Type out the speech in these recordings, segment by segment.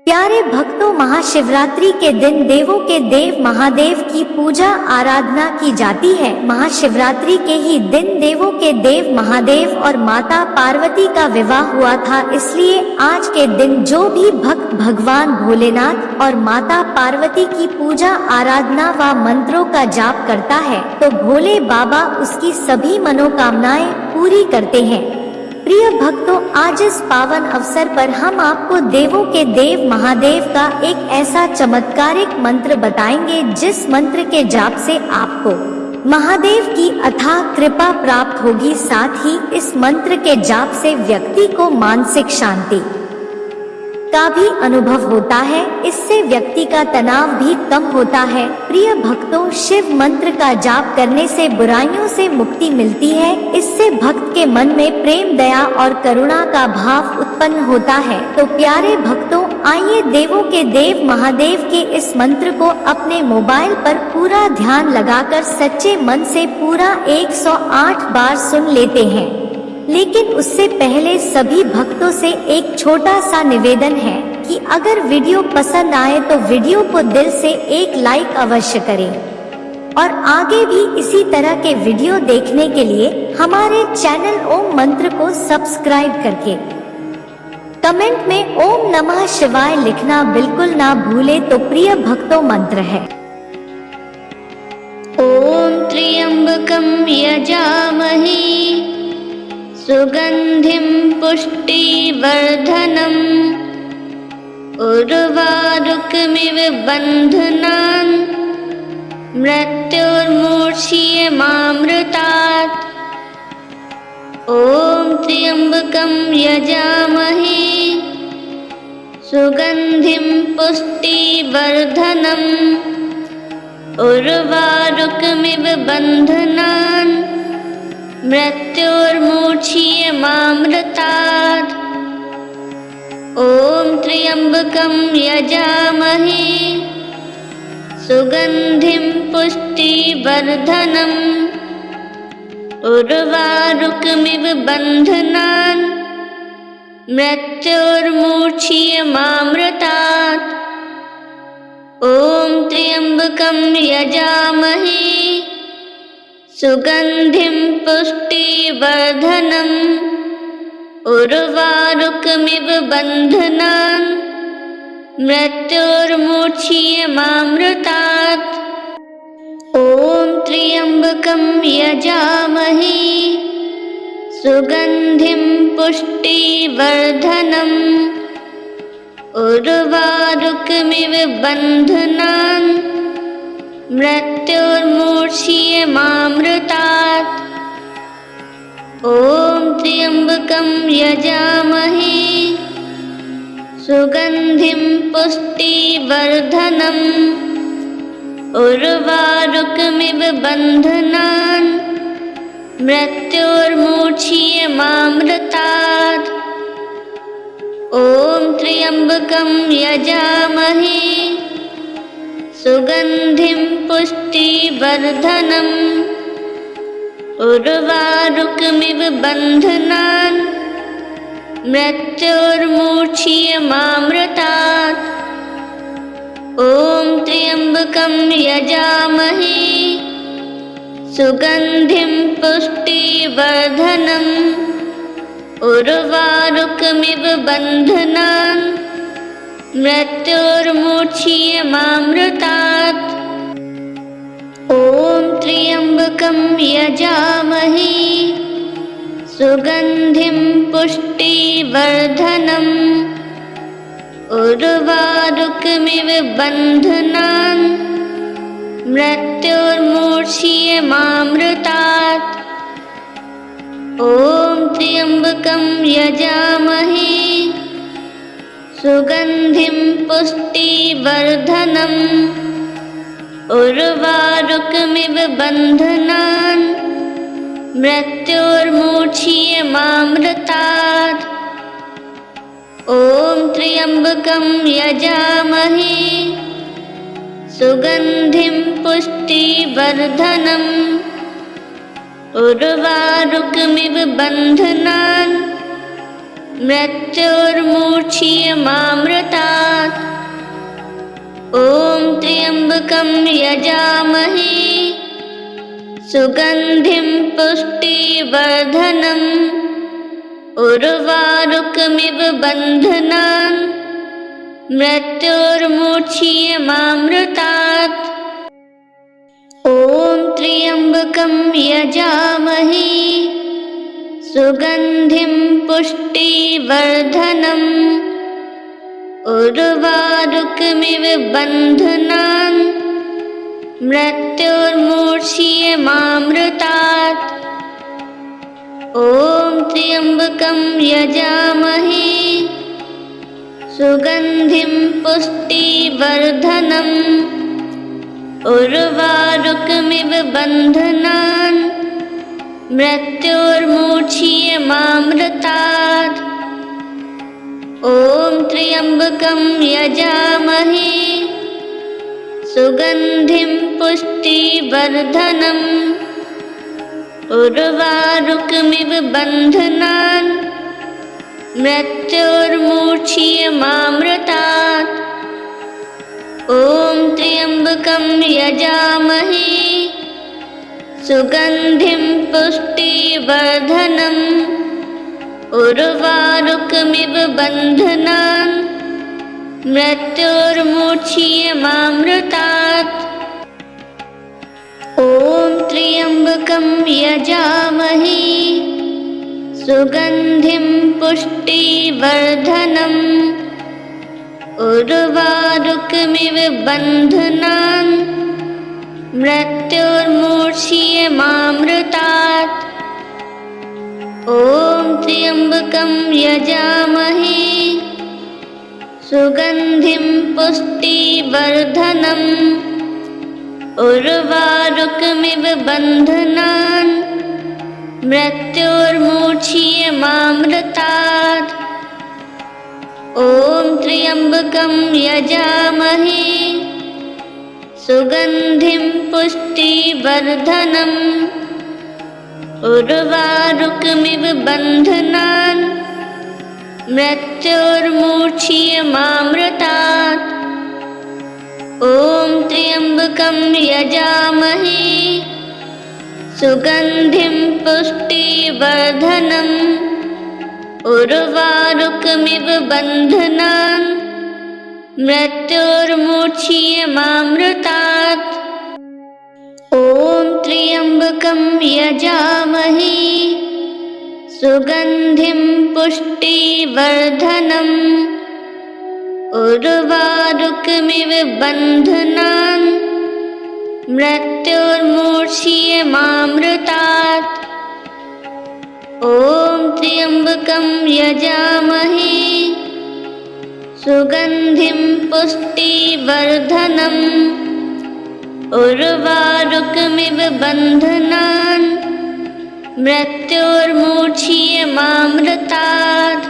प्यारे भक्तों, महाशिवरात्रि के दिन देवों के देव महादेव की पूजा आराधना की जाती है। महाशिवरात्रि के ही दिन देवों के देव महादेव और माता पार्वती का विवाह हुआ था, इसलिए आज के दिन जो भी भक्त भगवान भोलेनाथ और माता पार्वती की पूजा आराधना व मंत्रों का जाप करता है तो भोले बाबा उसकी सभी मनोकामनाएं पूरी करते हैं। प्रिय भक्तों, आज इस पावन अवसर पर हम आपको देवों के देव महादेव का एक ऐसा चमत्कारिक मंत्र बताएंगे जिस मंत्र के जाप से आपको महादेव की अथाह कृपा प्राप्त होगी। साथ ही इस मंत्र के जाप से व्यक्ति को मानसिक शांति का भी अनुभव होता है, इससे व्यक्ति का तनाव भी कम होता है। प्रिय भक्तों, शिव मंत्र का जाप करने से बुराइयों से मुक्ति मिलती है। इससे भक्त के मन में प्रेम, दया और करुणा का भाव उत्पन्न होता है। तो प्यारे भक्तों, आइए देवों के देव महादेव के इस मंत्र को अपने मोबाइल पर पूरा ध्यान लगाकर सच्चे मन से पूरा 108 बार सुन लेते हैं। लेकिन उससे पहले सभी भक्तों से एक छोटा सा निवेदन है कि अगर वीडियो पसंद आए तो वीडियो को दिल से एक लाइक अवश्य करें और आगे भी इसी तरह के वीडियो देखने के लिए हमारे चैनल ओम मंत्र को सब्सक्राइब करके कमेंट में ओम नमः शिवाय लिखना बिल्कुल ना भूले। तो प्रिय भक्तों, मंत्र है ओम त्र्यंबकं यजामहे सुगंधिं पुष्टिवर्धनम् उर्वारुकमिव बन्धनान् मृत्युर्मूर्च्छियमामृतात्। ॐ त्र्यंबकं यजामहे सुगंधिं पुष्टिवर्धनम् उर्वारुकमिव बन्धनान् मृत्युर्मूर्च्छियमामृतात्। ॐ त्र्यंबकं यजामहे सुगंधिं पुष्टिवर्धनम् उर्वारुकमिव बन्धनान् मृत्युर्मूर्च्छियमामृतात्। ॐ त्र्यंबकं यजामहे सुगंधिं पुष्टिवर्धनम् उर्वारुकमिव बन्धनान् मृत्युर्मूर्च्छियमामृतात्। ॐ त्र्यंबकं यजामहे सुगंधिं पुष्टिवर्धनम् उर्वारुकमिव बन्धनान् मृत्युर्मूर्च्छियमामृतात्। ॐ त्र्यंबकं यजामहे सुगंधिं पुष्टिवर्धनम् उर्वारुकमिव बन्धनान् मृत्युर्मूर्च्छियमामृतात्। ॐ त्र्यंबकं यजामहे सुगंधिं पुष्टिवर्धनम् उर्वारुकमिव बन्धनान् मृत्युर्मूर्च्छियमामृतात्। ॐ त्र्यंबकं यजामहे सुगंधिं पुष्टिवर्धनम् उर्वारुकमिव बन्धनान् मृत्युर्मूर्च्छियमामृतात्। ॐ त्र्यंबकं यजामहे सुगंधिं पुष्टिवर्धनम् उर्वारुकमिव बन्धनान् मृत्युर्मूर्च्छियमामृतात्। ॐ त्र्यंबकं यजामहे सुगंधिं पुष्टिवर्धनम् उर्वारुकमिव बन्धनान् मृत्युर्मूर्च्छियमामृतात्। ॐ त्र्यंबकं यजामहे सुगंधिं पुष्टिवर्धनम् उर्वारुकमिव बन्धनान् मृत्योर्मुक्षीयमामृतात्। ॐ त्र्यम्बकं यजामहे सुगन्धिं पुष्टिवर्धनम् उर्वारुकमिव बन्धनान् मृत्योर्मुक्षीयमामृतात्। ॐ त्र्यम्बकं यजामहे सुगन्धिं पुष्टिवर्धनम् उर्वारुकमिव बन्धनान् मृत्योर्मुक्षीयमामृतात्। ॐ त्र्यम्बकं यजामहे सुगन्धिं पुष्टिवर्धनम् उर्वारुकमिव बन्धनान् मृत्योर्मुक्षीयमामृतात्। ॐ त्र्यम्बकं यजामहे सुगन्धिं पुष्टिवर्धनम् उर्वारुकमिव बन्धनान् मृत्योर्मुक्षीयमामृतात्। ॐ त्र्यम्बकं यजामहे सुगन्धिं पुष्टिवर्धनम् उर्वारुकमिव बन्धनान् मृत्योर्मुक्षीयमामृतात्। ॐ त्र्यम्बकं यजामहे सुगन्धिं पुष्टिवर्धनम् उर्वारुकमिव बन्धनान् मृत्योर्मुक्षीयमामृतात्। ॐ त्र्यम्बकं यजामहे सुगन्धिं पुष्टिवर्धनम् उर्वारुकमिव बन्धनान् मृत्योर्मुक्षीयमामृतात्। ॐ त्र्यम्बकं यजामहे सुगन्धिं पुष्टिवर्धनम् उर्वारुकमिव बन्धनान् मृत्योर्मुक्षीयमामृतात्। ॐ त्र्यम्बकं यजामहे सुगन्धिं पुष्टिवर्धनम् उर्वारुकमिव बन्धनान् मृत्योर्मुक्षीयमामृतात्। ॐ त्र्यम्बकं यजामहे सुगन्धिं पुष्टिवर्धनम् उर्वारुकमिव बन्धनान् मृत्योर्मुक्षीयमामृतात्। ॐ त्र्यम्बकं यजामहे सुगन्धिं पुष्टिवर्धनम् उर्वारुकमिव बन्धनान् मृत्योर्मुक्षीयमामृतात्।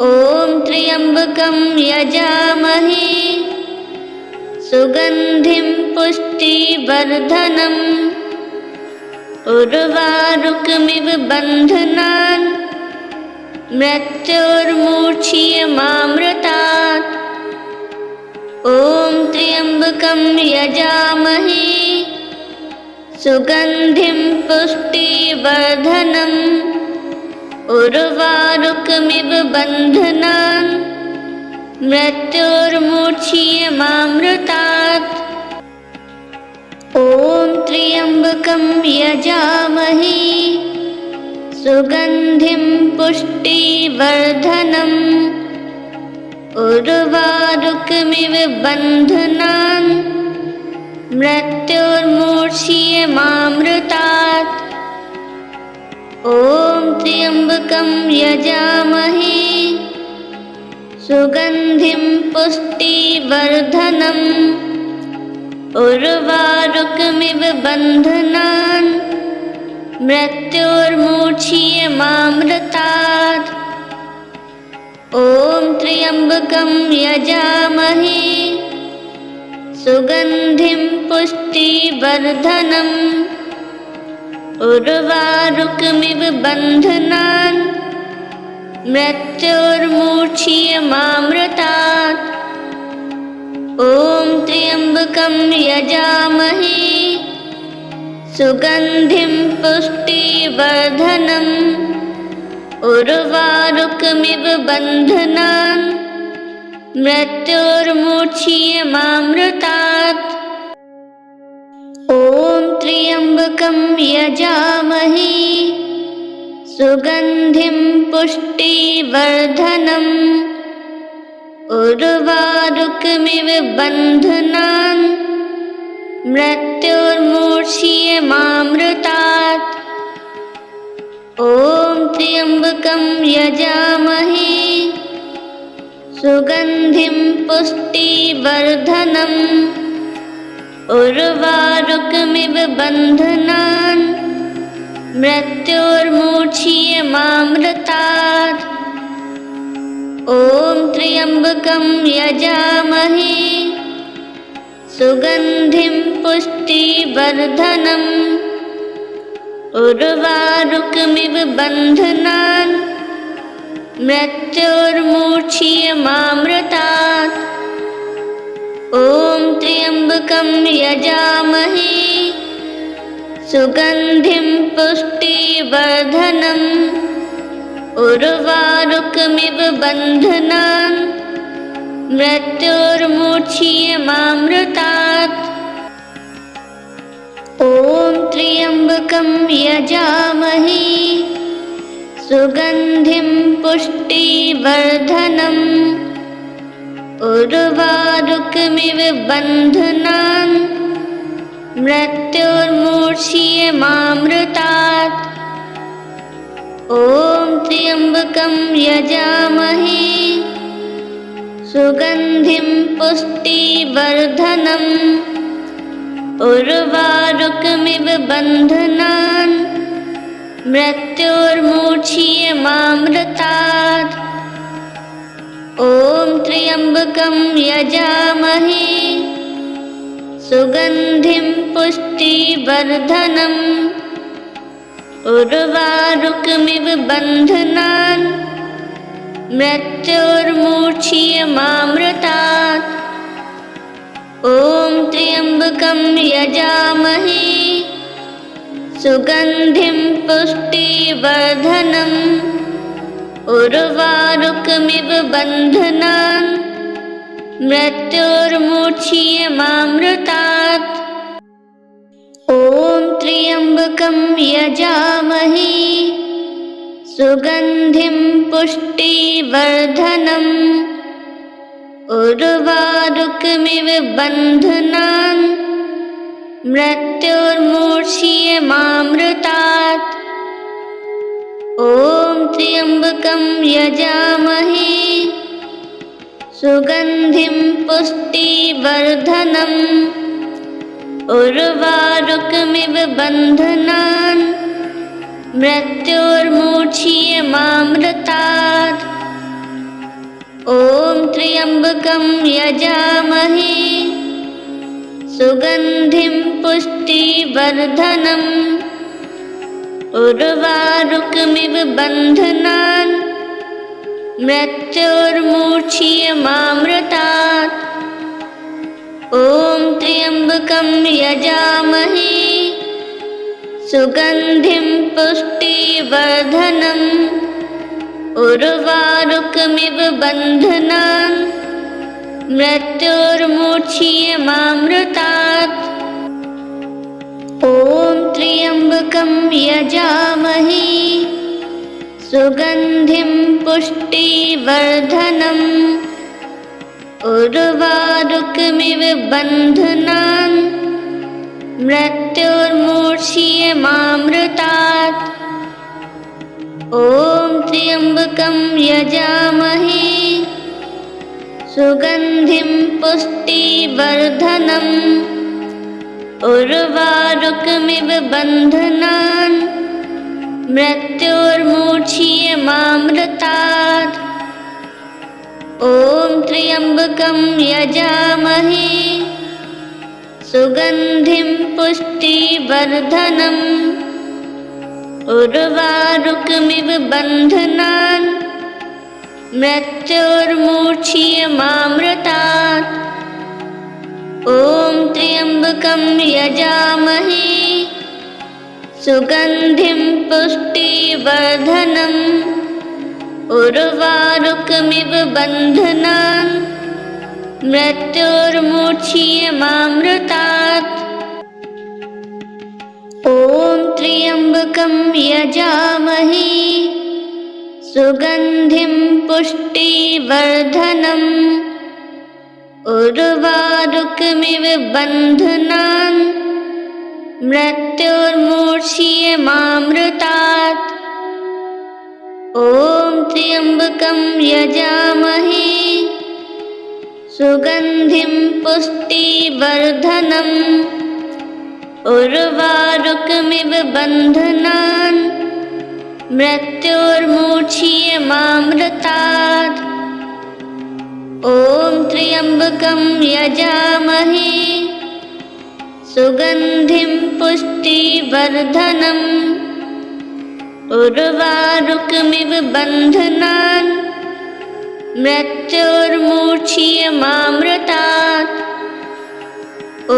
ॐ त्र्यम्बकं यजामहे सुगन्धिं पुष्टिवर्धनम् उर्वारुकमिव बन्धनान् मृत्योर्मुक्षीयमामृतात्। ॐ त्र्यम्बकं यजामहे सुगन्धिं पुष्टिवर्धनम् उर्वारुकमिव बन्धनान् मृत्योर्मुक्षीयमामृतात्। ॐ त्र्यम्बकं यजामहे सुगन्धिं पुष्टिवर्धनम् उर्वारुकमिव बन्धनान् मृत्योर्मुक्षीयमामृतात्। ॐ त्र्यम्बकं यजामहे सुगन्धिं पुष्टिवर्धनम् उर्वारुकमिव बन्धनान् मृत्योर्मुक्षीयमामृतात्। ॐ त्र्यम्बकं यजामहे सुगन्धिं पुष्टिवर्धनम् उर्वारुकमिव बन्धनान् मृत्योर्मुक्षीयमामृतात्। ॐ त्र्यम्बकं यजामहे सुगन्धिं पुष्टिवर्धनम् उर्वारुकमिव बन्धनान् मृत्योर्मुक्षीयमामृतात्। ॐ त्र्यम्बकं यजामहे सुगन्धिं पुष्टिवर्धनम् उर्वारुकमिव बन्धनान् मृत्योर्मुक्षीयमामृतात्। ॐ त्र्यम्बकं यजामहे सुगन्धिं पुष्टिवर्धनम् उर्वारुकमिव बन्धनान् मृत्योर्मुक्षीयमामृतात्। ॐ त्र्यम्बकं यजामहे सुगन्धिं पुष्टिवर्धनम् उर्वारुकमिव बन्धनान् मृत्योर्मुक्षीयमामृतात्। ॐ त्र्यम्बकं यजामहे सुगन्धिं पुष्टिवर्धनम् उर्वारुकमिव बन्धनान् मृत्योर्मुक्षीयमामृतात्। ॐ त्र्यम्बकं यजामहे सुगन्धिं पुष्टिवर्धनम् उर्वारुकमिव बन्धनान् मृत्योर्मुक्षीयमामृतात्। ॐ त्र्यम्बकं यजामहे सुगन्धिं पुष्टिवर्धनम् उर्वारुकमिव बन्धनान् मृत्योर्मुक्षीयमामृतात्। ॐ त्र्यम्बकं यजामहे सुगन्धिं पुष्टिवर्धनम् उर्वारुकमिव बन्धनान् मृत्योर्मुक्षीयमामृतात्। ॐ त्र्यम्बकं यजामहे सुगन्धिं पुष्टिवर्धनम् उर्वारुकमिव बन्धनान् मृत्योर्मुक्षीयमामृतात्। ॐ त्र्यम्बकं यजामहे सुगन्धिं पुष्टिवर्धनम् उर्वारुकमिव बन्धनान् मृत्योर्मुक्षीयमामृतात्। ॐ त्र्यम्बकं यजामहे सुगन्धिं पुष्टिवर्धनम् उर्वारुकमिव बन्धनान् मृत्योर्मुक्षीयमामृतात्। ॐ त्र्यम्बकं यजामहे सुगन्धिं पुष्टिवर्धनम् उर्वारुकमिव बन्धनान् मृत्योर्मुक्षीयमामृतात्। ॐ त्र्यम्बकं यजामहे सुगन्धिं पुष्टिवर्धनम् उर्वारुकमिव बन्धनान् मृत्योर्मुक्षीयमामृतात्। ॐ त्र्यम्बकं यजामहे सुगन्धिं पुष्टिवर्धनम् उर्वारुकमिव बन्धनान् मृत्योर्मुक्षीयमामृतात्। ॐ त्र्यम्बकं यजामहे सुगन्धिं पुष्टिवर्धनम् उर्वारुकमिव बन्धनान् मृत्योर्मुक्षीयमामृतात्। ॐ त्र्यम्बकं यजामहे सुगन्धिं पुष्टिवर्धनम् उर्वारुकमिव बन्धनान् मृत्योर्मुक्षीयमामृतात्। ॐ त्र्यम्बकं यजामहे सुगन्धिं पुष्टिवर्धनम् उर्वारुकमिव बन्धनान् मृत्योर्मुक्षीयमामृतात्। ॐ त्र्यम्बकं यजामहे सुगन्धिं पुष्टिवर्धनम् उर्वारुकमिव बन्धनान् मृत्योर्मुक्षीयमामृतात्। ॐ त्र्यम्बकं यजामहे सुगन्धिं पुष्टिवर्धनम् उर्वारुकमिव बन्धनान् मृत्योर्मुक्षीयमामृतात्। ॐ त्र्यम्बकं यजामहे सुगन्धिं पुष्टिवर्धनम् उर्वारुकमिव बन्धनान् मृत्योर्मुक्षीयमामृतात्। ॐ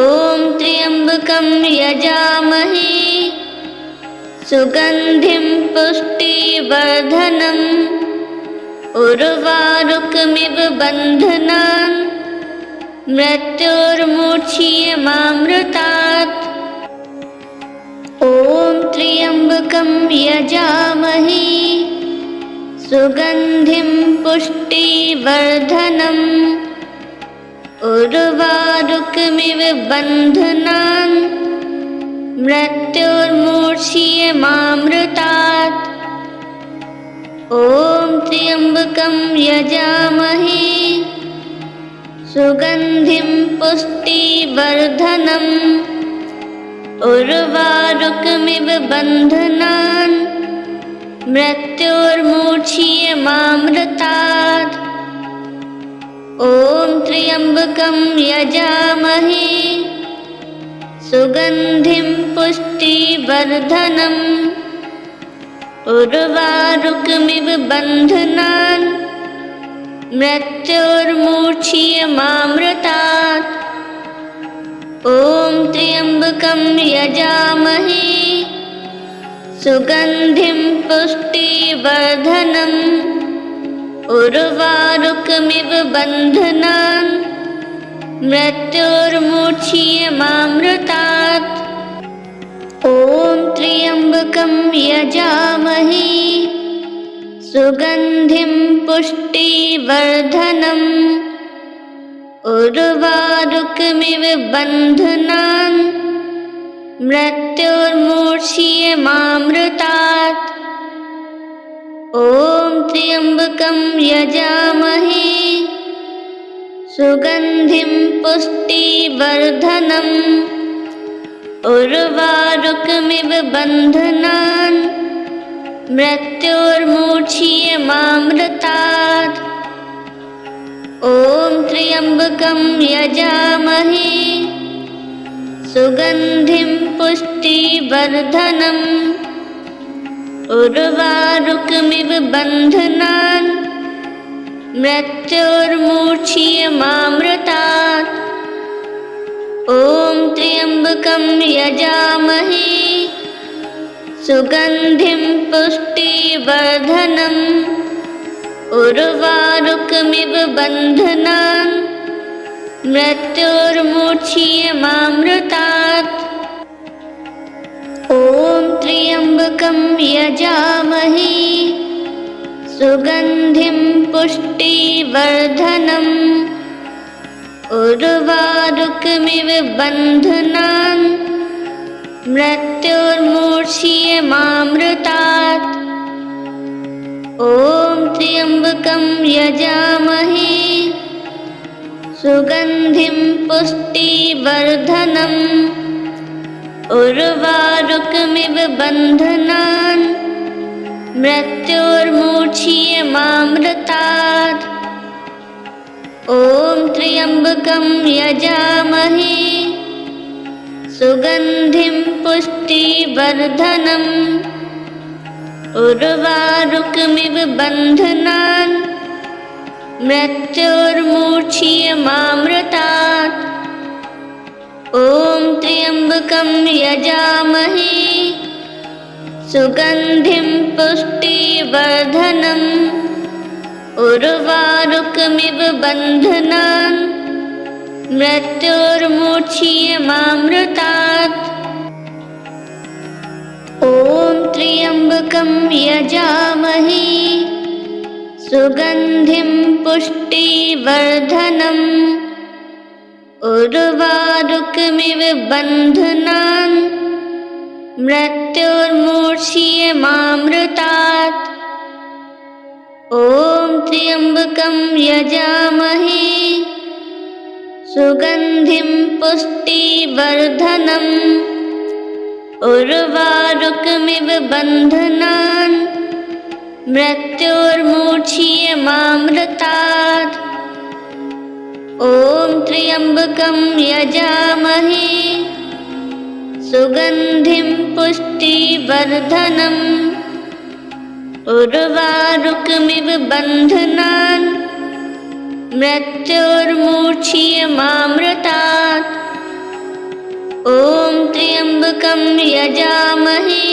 त्र्यम्बकं यजामहे सुगन्धिं पुष्टिवर्धनम् उर्वारुकमिव बन्धनान् मृत्योर्मुक्षीयमामृतात्। ॐ त्र्यम्बकं यजामहे सुगन्धिं पुष्टिवर्धनम् उर्वारुकमिव बन्धनान् मृत्योर्मुक्षीयमामृतात्। ॐ त्र्यम्बकं यजामहे सुगन्धिं पुष्टिवर्धनम् उर्वारुकमिव बन्धनान् मृत्योर्मुक्षीयमामृतात्। ॐ त्र्यम्बकं यजामहे सुगन्धिं पुष्टिवर्धनम् उर्वारुकमिव बन्धनान् मृत्योर्मुक्षीयमामृतात्। ॐ त्र्यम्बकं यजामहे सुगन्धिं पुष्टिवर्धनम् उर्वारुकमिव बन्धनान् मृत्योर्मुक्षीयमामृतात्। ॐ त्र्यम्बकं यजामहे सुगन्धिं पुष्टिवर्धनम् उर्वारुकमिव बन्धनान् मृत्योर्मुक्षीयमामृतात्। ॐ त्र्यम्बकं यजामहे सुगन्धिं पुष्टिवर्धनम् उर्वारुकमिव बन्धनान् मृत्योर्मुक्षीयमामृतात्। ॐ त्र्यम्बकं यजामहे सुगन्धिं पुष्टिवर्धनम् उर्वारुकमिव बन्धनान् मृत्योर्मुक्षीयमामृतात्। ॐ त्र्यम्बकं यजामहे सुगन्धिं पुष्टिवर्धनम् उर्वारुकमिव बन्धनान् मृत्योर्मुक्षीयमामृतात्। ॐ त्र्यम्बकं यजामहे सुगन्धिं पुष्टिवर्धनम् उर्वारुकमिव बन्धनान् मृत्योर्मुक्षीयमामृतात्। ॐ त्र्यम्बकं यजामहे सुगन्धिं पुष्टिवर्धनम् उर्वारुकमिव बन्धनान् मृत्योर्मुक्षीयमामृतात्। ॐ त्र्यम्बकं यजामहे सुगन्धिं पुष्टिवर्धनम् उर्वारुकमिव बन्धनान् मृत्योर्मुक्षीयमामृतात्। ॐ त्र्यम्बकं यजामहे सुगन्धिं पुष्टिवर्धनम् उर्वारुकमिव बन्धनान् मृत्योर्मुक्षीयमामृतात्। ॐ त्र्यम्बकं यजामहे सुगन्धिं पुष्टिवर्धनम् उर्वारुकमिव बन्धनान् मृत्योर्मुक्षीयमामृतात्। ॐ त्र्यम्बकं यजामहे सुगन्धिं पुष्टिवर्धनम् उर्वारुकमिव बन्धनान् मृत्योर्मुक्षीयमामृतात्। ॐ त्र्यम्बकं यजामहे सुगन्धिं पुष्टिवर्धनम् उर्वारुकमिव बन्धनान् मृत्योर्मुक्षीयमामृतात्। ॐ त्र्यम्बकं यजामहे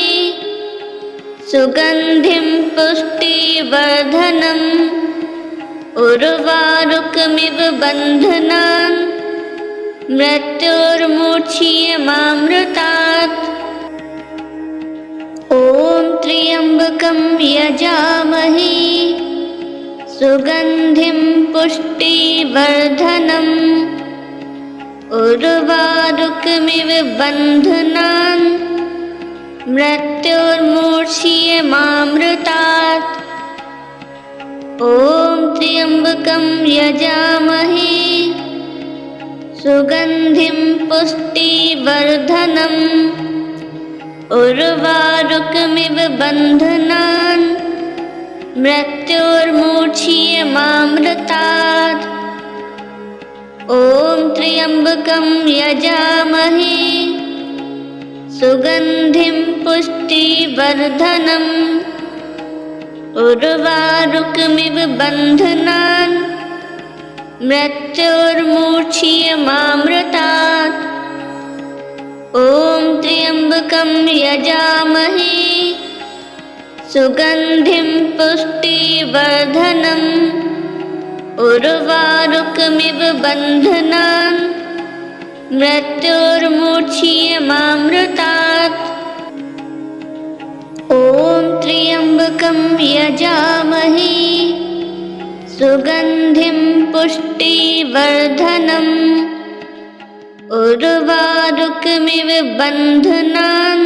सुगन्धिं पुष्टिवर्धनम् उर्वारुकमिव बन्धनान् मृत्योर्मुक्षीयमामृतात्। ॐ त्र्यम्बकं यजामहे सुगन्धिं पुष्टिवर्धनम् उर्वारुकमिव बन्धनान् मृत्योर्मुक्षीयमामृतात्। ॐ त्र्यम्बकं यजामहे सुगन्धिं पुष्टिवर्धनम् उर्वारुकमिव बन्धनान् मृत्योर्मुक्षीयमामृतात्। ॐ त्र्यम्बकं यजामहे सुगन्धिं पुष्टिवर्धनम् उर्वारुकमिव बन्धनान् मृत्योर्मुक्षीयमामृतात्। ॐ त्र्यम्बकं यजामहे सुगन्धिं पुष्टिवर्धनम् उर्वारुकमिव बन्धनान् मृत्योर्मुक्षीयमामृतात्। ॐ त्र्यम्बकं यजामहे सुगन्धिं पुष्टिवर्धनम् उर्वारुकमिव बन्धनान्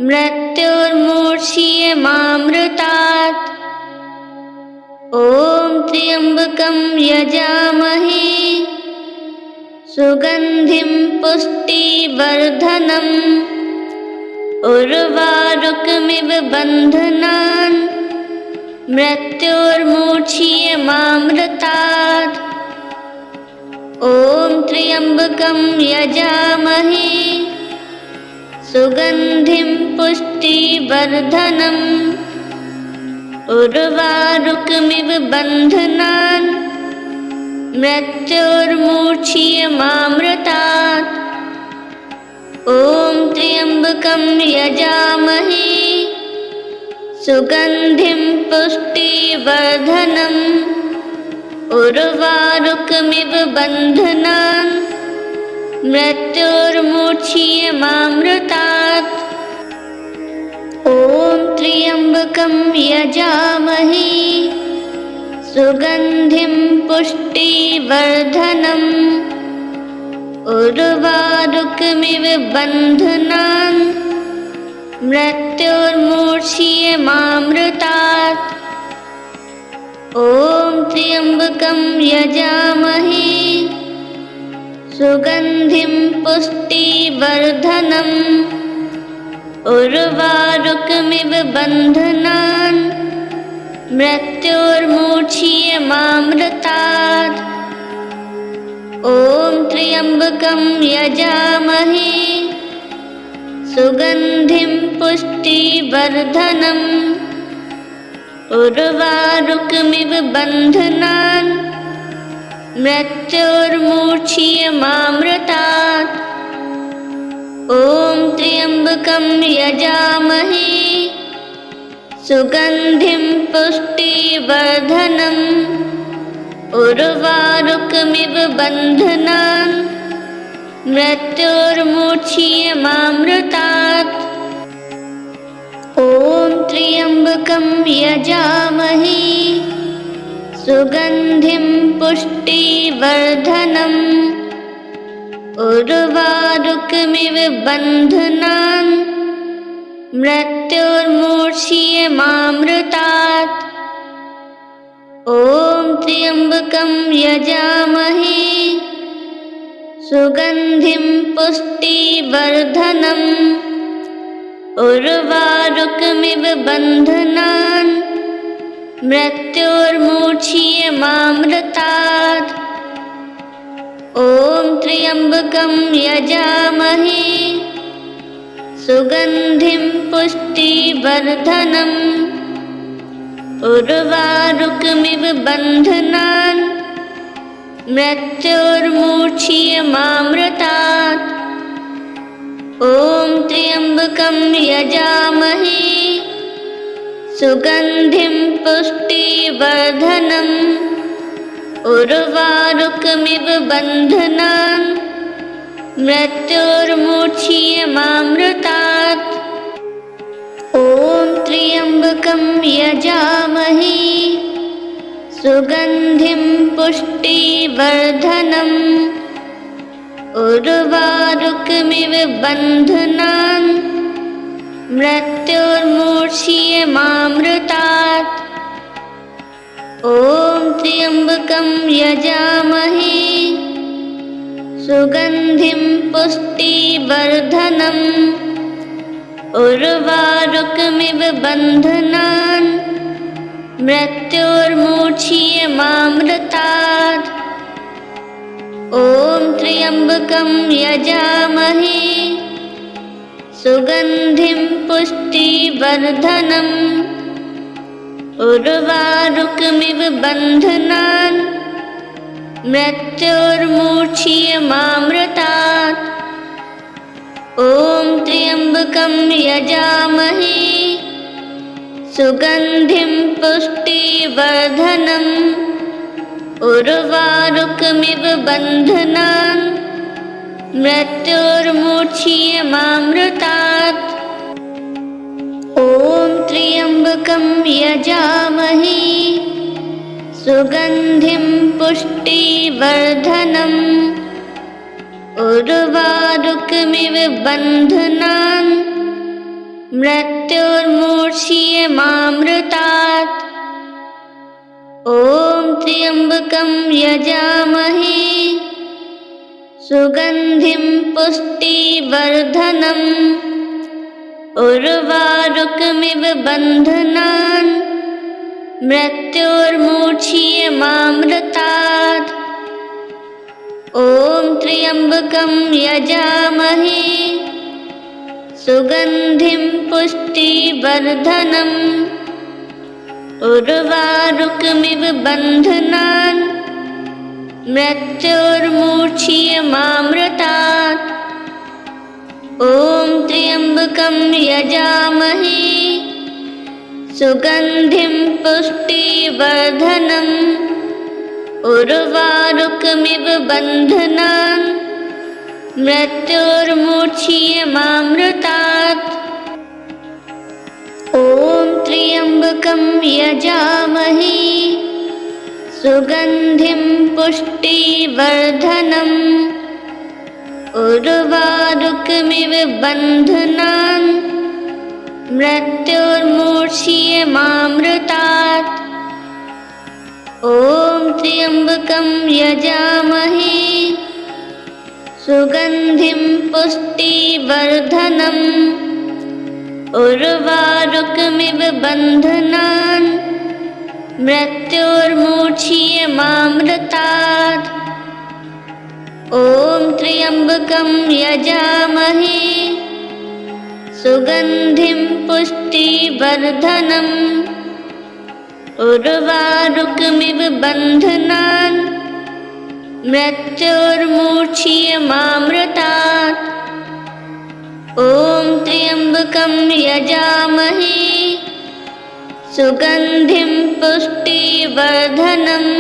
मृत्योर्मुक्षीयमामृतात्। ॐ त्र्यम्बकं यजामहे सुगन्धिं पुष्टिवर्धनम् उर्वारुकमिव बन्धनान् मृत्योर्मुक्षीयमामृतात्। ॐ त्र्यम्बकं यजामहे सुगन्धिं पुष्टिवर्धनम् उर्वारुकमिव बन्धनान् मृत्योर्मुक्षीयमामृतात्। ॐ त्र्यम्बकं यजामहे सुगन्धिं पुष्टिवर्धनम् उर्वारुकमिव बन्धनान् मृत्योर्मुक्षीयमामृतात्। ॐ त्र्यम्बकं यजामहे सुगन्धिं पुष्टिवर्धनम् उर्वारुकमिव बन्धनान् मृत्योर्मुक्षीयमामृतात्। ॐ त्र्यम्बकं यजामहे सुगन्धिं पुष्टिवर्धनम् उर्वारुकमिव बन्धनान् मृत्योर्मुक्षीयमामृतात्। ॐ त्र्यम्बकं यजामहे सुगन्धिं पुष्टिवर्धनम् उर्वारुकमिव बन्धनान् मृत्योर्मूर्च्छियमामृतात्। ॐ त्र्यम्बकं यजामहे सुगन्धिं पुष्टिवर्धनम् उर्वारुकमिव बन्धनान् मृत्योर्मूर्च्छियमामृतात्। ॐ त्र्यम्बकं यजामहे सुगन्धिं पुष्टिवर्धनम् उर्वारुकमिव बन्धनान् मृत्योर्मूर्च्छियमामृतात्। ॐ त्र्यम्बकं यजामहे सुगन्धिं पुष्टिवर्धनम् उर्वारुकमिव बन्धनान् मृत्योर्मूर्च्छियमामृतात्। ॐ त्र्यम्बकं यजामहे सुगन्धिं पुष्टिवर्धनम् उर्वारुकमिव बन्धनान् मृत्योर्मूर्च्छियमामृतात्। ॐ त्र्यम्बकं यजामहे सुगन्धिं पुष्टिवर्धनम् उर्वारुकमिव बन्धनान् मृत्योर्मूर्च्छियमामृतात्। ॐ त्र्यम्बकं यजामहे सुगन्धिं पुष्टिवर्धनम् उर्वारुकमिव बन्धनान् मृत्योर्मूर्च्छियमामृतात्। ॐ त्र्यम्बकं यजामहे सुगन्धिं पुष्टिवर्धनम् उर्वारुकमिव बन्धनान् मृत्योर्मूर्च्छियमामृतात्। ॐ त्र्यम्बकं यजामहे सुगन्धिं पुष्टिवर्धनम् उर्वारुकमिव बन्धनान् मृत्योर्मूर्च्छियमामृतात्। ॐ त्र्यम्बकं यजामहे सुगन्धिं पुष्टिवर्धनम् उर्वारुकमिव बन्धनान् मृत्योर्मूर्च्छियमामृतात्। ॐ त्र्यम्बकं यजामहे सुगन्धिं पुष्टिवर्धनम् उर्वारुकमिव बन्धनान् मृत्योर्मूर्च्छियमामृतात्। ॐ त्र्यम्बकं यजामहे सुगन्धिं पुष्टिवर्धनम् उर्वारुकमिव बन्धनान् मृत्योर्मूर्च्छियमामृतात्। ॐ त्र्यम्बकं यजामहे सुगन्धिं पुष्टिवर्धनम् उर्वारुकमिव बन्धनान् मृत्योर्मूर्च्छियमामृतात्। ॐ त्र्यम्बकं यजामहे सुगन्धिं पुष्टिवर्धनम् उर्वारुकमिव बन्धनान् मृत्योर्मूर्च्छियमामृतात्। ॐ त्र्यम्बकं यजामहे सुगन्धिं पुष्टिवर्धनम् उर्वारुकमिव बन्धनान् मृत्योर्मूर्च्छियमामृतात्। ॐ त्र्यम्बकं यजामहे सुगन्धिं पुष्टिवर्धनम् उर्वारुकमिव बन्धनान् मृत्योर्मूर्च्छियमामृतात्। ॐ त्र्यम्बकं यजामहे सुगन्धिं पुष्टिवर्धनम् उर्वारुकमिव बन्धनान् मृत्योर्मूर्च्छियमामृतात्। ॐ त्र्यम्बकं यजामहे सुगन्धिं पुष्टिवर्धनम्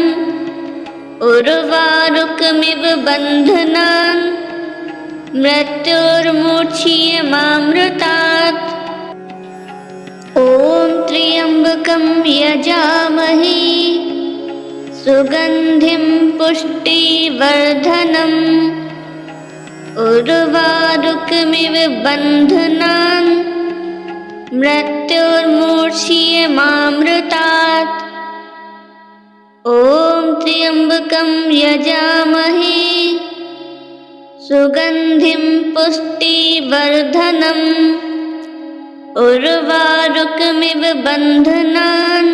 उर्वारुकमिव बन्धनान् मृत्योर्मूर्च्छियमामृतात्। ॐ त्र्यम्बकं यजामहे सुगन्धिं पुष्टिवर्धनम् उर्वारुकमिव बन्धनान् मृत्योर्मूर्च्छियमामृतात्। ॐ त्र्यम्बकं यजामहे सुगन्धिं पुष्टिवर्धनम् उर्वारुकमिव बन्धनान्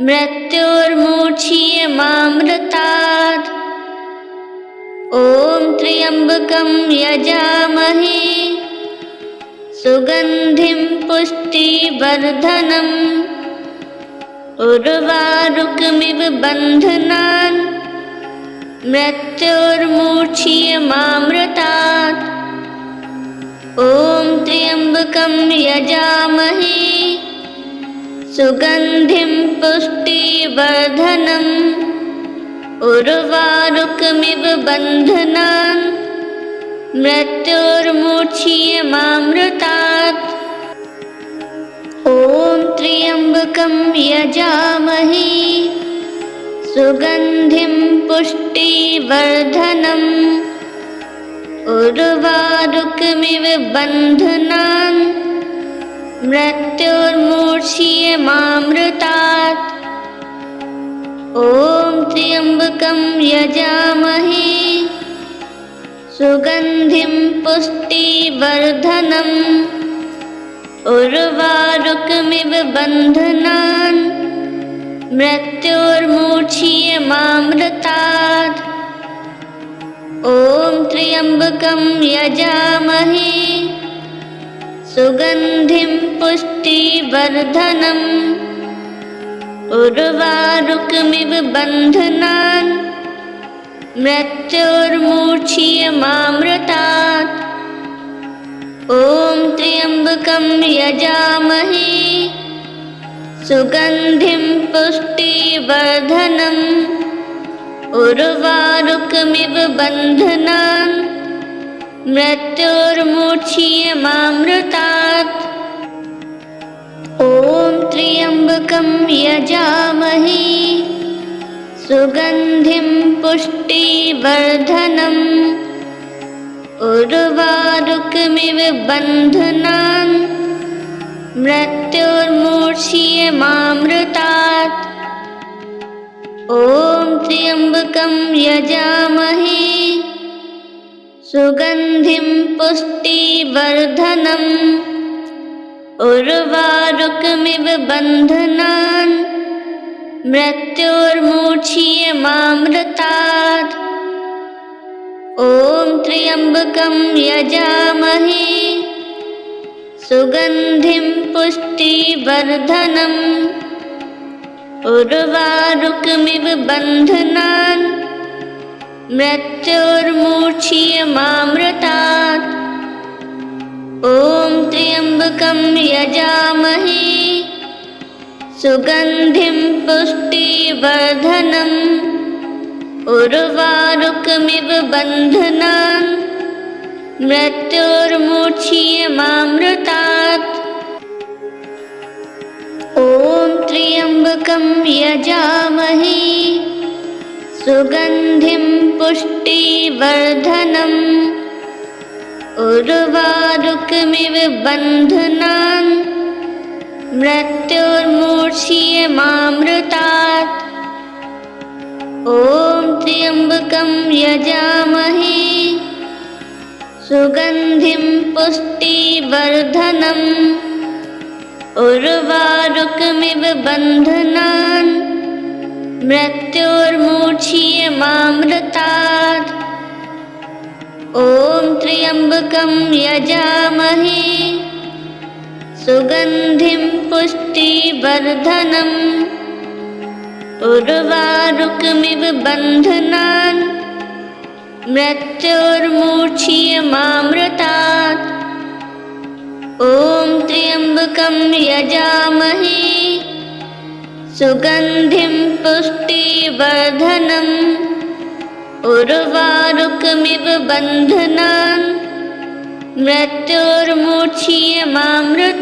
मृत्योर्मूर्च्छियमामृतात्। ॐ त्र्यम्बकं यजामहे सुगन्धिं पुष्टिवर्धनम् उर्वारुकमिव बन्धनान् मृत्योर्मूर्च्छियमामृतात्। ॐ त्र्यम्बकं यजामहे सुगन्धिं पुष्टिवर्धनम् उर्वारुकमिव बन्धनान् मृत्योर्मूर्च्छियमामृतात्। ॐ त्र्यम्बकं यजामहे सुगन्धिं पुष्टिवर्धनम् उर्वारुकमिव बन्धनान् मृत्योर्मूर्च्छियमामृतात्। ॐ त्र्यम्बकं यजामहे सुगन्धिं पुष्टिवर्धनम् उर्वारुकमिव बन्धनान् मृत्योर्मूर्च्छियमामृतात्। ॐ त्र्यम्बकं यजामहे सुगन्धिं पुष्टिवर्धनम् उर्वारुकमिव बन्धनान् मृत्योर्मूर्च्छियमामृतात्। ॐ त्र्यम्बकं यजामहे सुगन्धिं पुष्टिवर्धनम् उर्वारुकमिव बन्धनान् मृत्योर्मूर्च्छियमामृतात्। ॐ त्र्यम्बकं यजामहे सुगन्धिं पुष्टिवर्धनम् उर्वारुकमिव बन्धनान् मृत्योर्मूर्च्छियमामृतात्। ॐ त्र्यम्बकं यजामहे सुगन्धिं पुष्टिवर्धनम् उर्वारुकमिव बन्धनान् मृत्योर्मूर्च्छियमामृतात्। ॐ त्र्यम्बकं यजामहे सुगन्धिं पुष्टिवर्धनम् उर्वारुकमिव बन्धनान् मृत्योर्मूर्च्छियमामृतात्। ॐ त्र्यम्बकं यजामहे सुगन्धिं पुष्टिवर्धनम् उर्वारुकमिव बन्धनान् मृत्योर्मूर्च्छियमामृतात्। ॐ त्र्यम्बकं यजामहे सुगन्धिं पुष्टिवर्धनम् उर्वारुकमिव बन्धनान् मृत्योर्मूर्च्छियमामृतात्। ॐ त्र्यम्बकं यजामहे सुगन्धिं पुष्टिवर्धनम् उर्वारुकमिव बन्धनान् मृत्योर्मूर्च्छियमामृतात्। ॐ त्र्यम्बकं यजामहे सुगन्धिं पुष्टिवर्धनम् उर्वारुकमिव बन्धनान् मृत्योर्मुक्षीयमामृतात्। ॐ त्र्यम्बकं यजामहे सुगन्धिं पुष्टिवर्धनम् उर्वारुकमिव बन्धनान् मृत्योर्मुक्षीयमामृतात्।